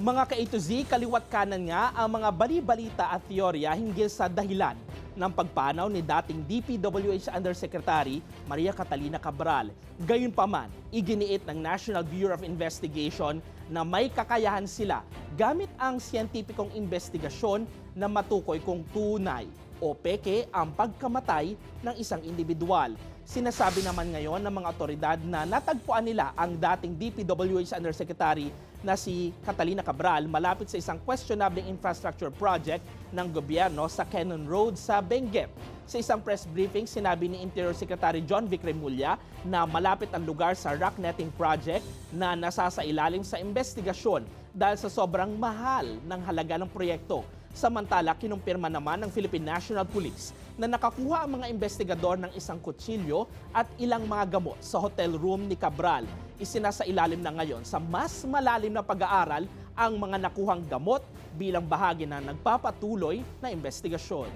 Mga ka-A to Z, kaliwat kanan nga ang mga bali-balita at teorya hinggil sa dahilan ng pagpanaw ni dating DPWH Undersecretary Maria Catalina Cabral. Gayunpaman, iginiit ng National Bureau of Investigation na may kakayahan sila gamit ang siyentipikong investigasyon na matukoy kung tunay o peke ang pagkamatay ng isang individual. Sinasabi naman ngayon ng mga otoridad na natagpuan nila ang dating DPWH Undersecretary na si Catalina Cabral malapit sa isang questionable infrastructure project ng gobyerno sa Cannon Road sa Benguet. Sa isang press briefing, sinabi ni Interior Secretary John Vic Remulla na malapit ang lugar sa rock netting project na nasasailalim sa investigasyon dahil sa sobrang mahal ng halaga ng proyekto. Samantala, kinumpirma naman ng Philippine National Police na nakakuha ang mga investigador ng isang kutsilyo at ilang mga gamot sa hotel room ni Cabral. Isinasailalim na ngayon sa mas malalim na pag-aaral ang mga nakuhang gamot bilang bahagi na nagpapatuloy na investigasyon.